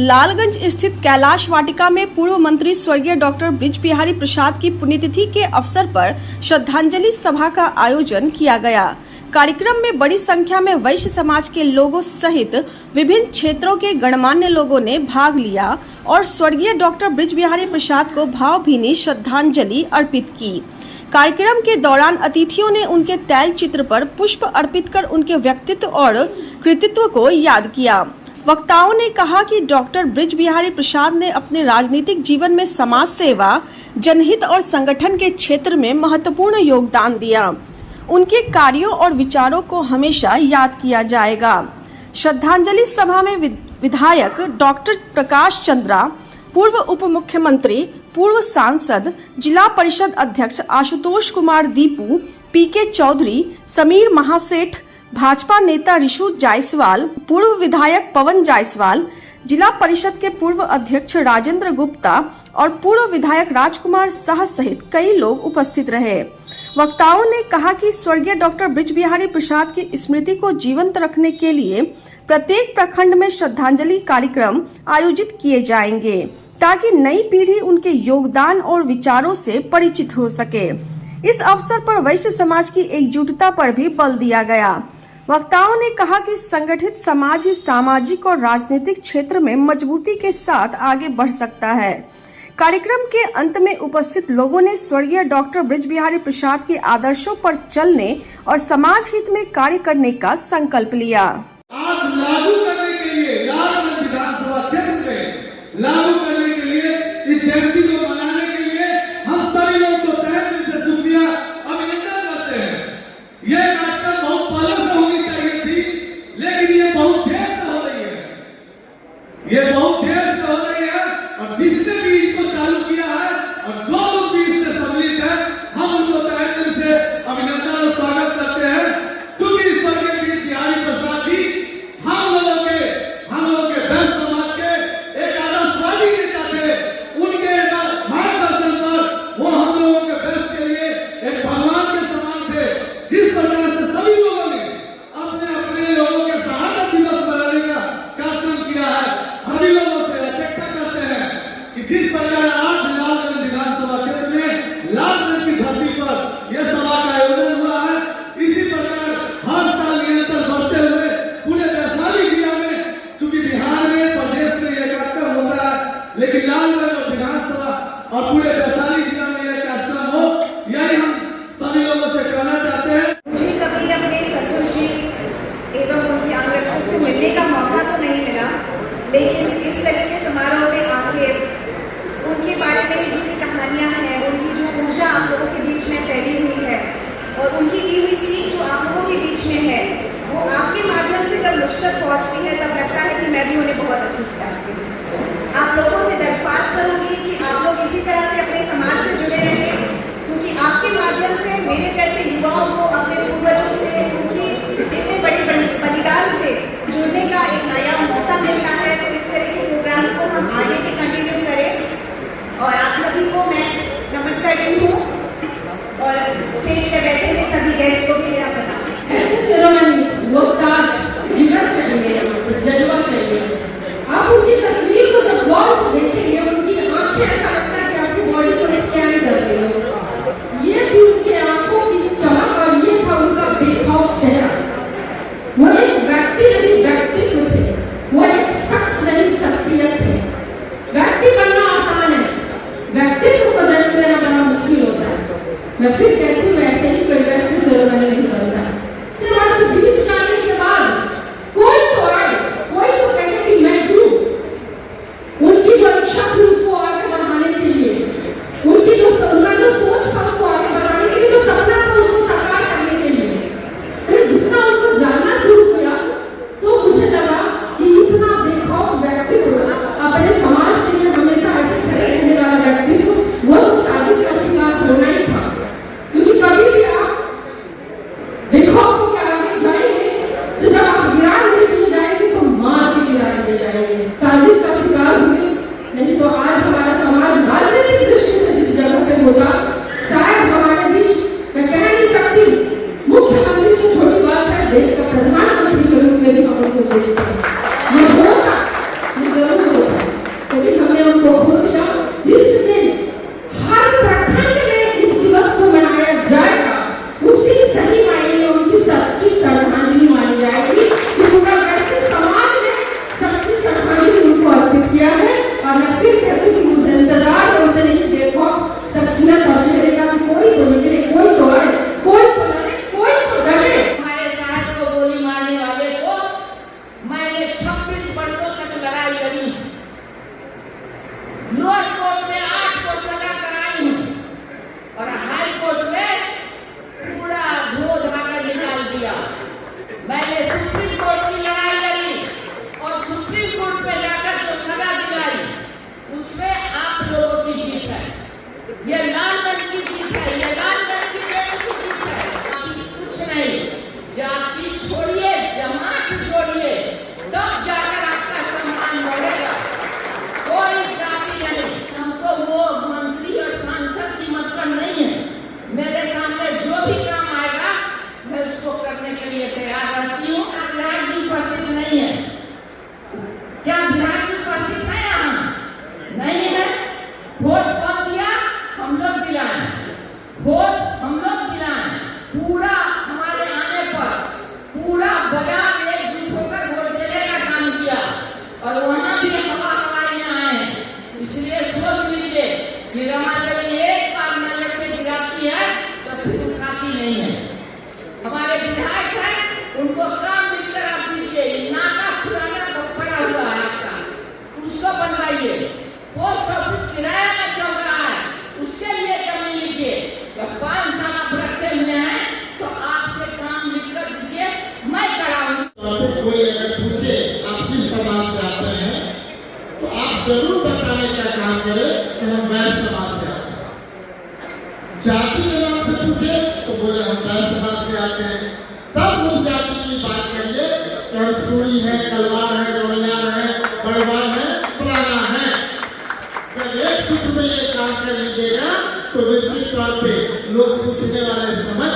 लालगंज स्थित कैलाश वाटिका में पूर्व मंत्री स्वर्गीय डॉक्टर बृज बिहारी प्रसाद की पुण्यतिथि के अवसर पर श्रद्धांजलि सभा का आयोजन किया गया। कार्यक्रम में बड़ी संख्या में वैश्य समाज के लोगों सहित विभिन्न क्षेत्रों के गणमान्य लोगों ने भाग लिया और स्वर्गीय डॉक्टर बृज बिहारी प्रसाद को भावभीनी श्रद्धांजलि अर्पित की। कार्यक्रम के दौरान अतिथियों ने उनके तैल चित्र पर पुष्प अर्पित कर उनके व्यक्तित्व और कृतित्व को याद किया। वक्ताओं ने कहा कि डॉक्टर बृज बिहारी प्रसाद ने अपने राजनीतिक जीवन में समाज सेवा, जनहित और संगठन के क्षेत्र में महत्वपूर्ण योगदान दिया। उनके कार्यों और विचारों को हमेशा याद किया जाएगा। श्रद्धांजलि सभा में विधायक डॉक्टर प्रकाश चंद्रा, पूर्व उप मुख्यमंत्री, पूर्व सांसद, जिला परिषद अध्यक्ष आशुतोष कुमार दीपू, पीके चौधरी, समीर महासेठ, भाजपा नेता ऋषु जायसवाल, पूर्व विधायक पवन जायसवाल, जिला परिषद के पूर्व अध्यक्ष राजेंद्र गुप्ता और पूर्व विधायक राजकुमार शाह सहित कई लोग उपस्थित रहे। वक्ताओं ने कहा कि स्वर्गीय डॉक्टर बृज बिहारी प्रसाद की स्मृति को जीवंत रखने के लिए प्रत्येक प्रखंड में श्रद्धांजलि कार्यक्रम आयोजित किए जाएंगे ताकि नई पीढ़ी उनके योगदान और विचारों से परिचित हो सके। इस अवसर पर वैश्य समाज की एकजुटता पर भी बल दिया गया। वक्ताओं ने कहा कि संगठित समाज ही सामाजिक और राजनीतिक क्षेत्र में मजबूती के साथ आगे बढ़ सकता है। कार्यक्रम के अंत में उपस्थित लोगों ने स्वर्गीय डॉक्टर बृज बिहारी प्रसाद के आदर्शों पर चलने और समाज हित में कार्य करने का संकल्प लिया। आज लागू करने के लिए लालगंज विधानसभा क्षेत्र में लागू करने के लिए इस जयंती को मनाने के लिए हम सभी लोग को तहे दिल से शुक्रिया अभिनंदन करते हैं। ये कार्यक्रम बहुत पहले से होनी चाहिए थी, लेकिन ये बहुत देर से हो रही है। ये बहुत देर से हो रही है और जिसने भी इसको चालू किया है और जो लोग भी इससे सम्मिलित है, हम उनको तहे दिल से अभिनंदन और स्वागत करते हैं। क्योंकि स्वर्गीय बृज बिहारी प्रसाद जी हम लोगों के वैश्य समाज के एक आदर्शवादी नेता थे। उनके मार्गदर्शन पर वो हम लोगों के वैश्य के लिए एक भगवान के समान थे। जिस प्रकार से सभी लोगों ने अपने अपने लोगों के शहादत दिवस मनाने का कार्यक्रम किया है, सभी लोगों से अपेक्षा करते हैं कि जिस प्रकार आज लालगंज विधानसभा क्षेत्र में लालगंज की धरती पर यह सभा का आयोजन हुआ है, इसी प्रकार हर साल निरंतर बढ़ते हुए पूरे वैशाली जिला में, चूंकि बिहार में प्रदेश में यह कार्यक्रम होता है, लेकिन लालगंज और विधानसभा और पूरे वैशाली जिला में यह कार्यक्रम हो, यही हम सभी लोगों से कहना चाहते हैं। मुझे कभी अपने ससुर जी एवं उनके अंगरक्षक से मिलने का मौका तो नहीं मिला, लेकिन इस तरह के समारोह में आके उनके बारे में जितनी कहानियाँ हैं, उनकी जो ऊर्जा आप लोगों के बीच में फैली हुई है और उनकी दी हुई सीख जो आप लोगों के बीच में है, वो आपके माध्यम से जब मुझ तक पहुँचती है तब लगता है कि मैं भी उन्हें बहुत अच्छे से जानती हूँ। आप लोगों से दरख्वास्त करूँगी कि आप लोग इसी तरह से अपने समाज से जुड़े रहें, क्योंकि आपके माध्यम से मेरे जैसे युवाओं को अपने पूर्वजों से, उनकी इतने बड़े बलिदान से जुड़ने का एक नया मौका मिलता है। तो इस तरह के प्रोग्राम्स को हम आगे भी कंटिन्यू करें और आप सभी को मैं नमन कर रही हूँ और स्टेज पर बैठे हुए सभी गेस्ट को भी मेरा प्रणाम। ऐसे सेरेमनी लोकताज जीवन चाहिए, जज्बा चाहिए। आप उनकी तस्वीर को जब गौर से देखेंगे, उनकी आंखें ऐसा लगता है कि आपकी बॉडी को स्कैन कर रही हो। ये थी उनकी आंखों की चमक और ये था उनका बेखौफ चेहरा। वो एक व्यक्तित्व थे, वो एक शख्स नहीं शख्सियत थे। व्यक्ति बनना आसान है, व्यक्तित्व को जन्म देना बड़ा मुश्किल होता है। मैं फिर कहती हूँ ऐसे ही कोई वैसे सेरेमनी नहीं करता। सिर्फ आज बीच जाने के बाद कोई तो आए, कोई तो कहे कि मैं हूँ। उनकी जो इच्छा थी उसको आगे बढ़ाने के लिए, उनकी जो सोच था उसको आगे बढ़ाने के लिए, जो सपना था उसको साकार करने के लिए, मैंने जितना उनको जानना शुरू किया तो मुझे लगा कि इतना बेखौफ व्यक्तित्व अपने समाज के लिए हमेशा ऐसे खड़े रहने वाला व्यक्तित्व वो तो साजिश का शिकार होना ही था। क्योंकि पूरा हमारे आने पर पूरा बाजार एकजुट होकर वोट देने का काम किया और वहाँ भी हवाइयाँ आए। इसलिए सोच लीजिए कि रमा देवी एक बार नजर से गिराती है तो फिर उठाती नहीं है। हमारे विधायक हैं, उनको काम मिलकर आप दीजिए। नाका पुराना पड़ा हुआ है आपका, उसको बनवाइए। पोस्ट ऑफिस किराया में चल रहा है, उसके लिए जमीन लीजिए। जब 5 साल आप रखे हुए हैं तो आपसे काम लिखकर दीजिए, मैं कराऊंगी। कोई अगर पूछे आप किस समाज से आते हैं तो आप जरूर बताने का काम करें कि हम वैश्य समाज से आते हैं। जाति के नाम से पूछे तो बोले हम वैश्य समाज से आते हैं। तब उस जाति की बात करिए कि हम सूरी है, कलवार है, डोलियार है, बड़वार है, पुराना है। जब एक सूत्र में ये काम कर लीजिएगा तो निश्चित तौर पे लोग पूछने वाले समझ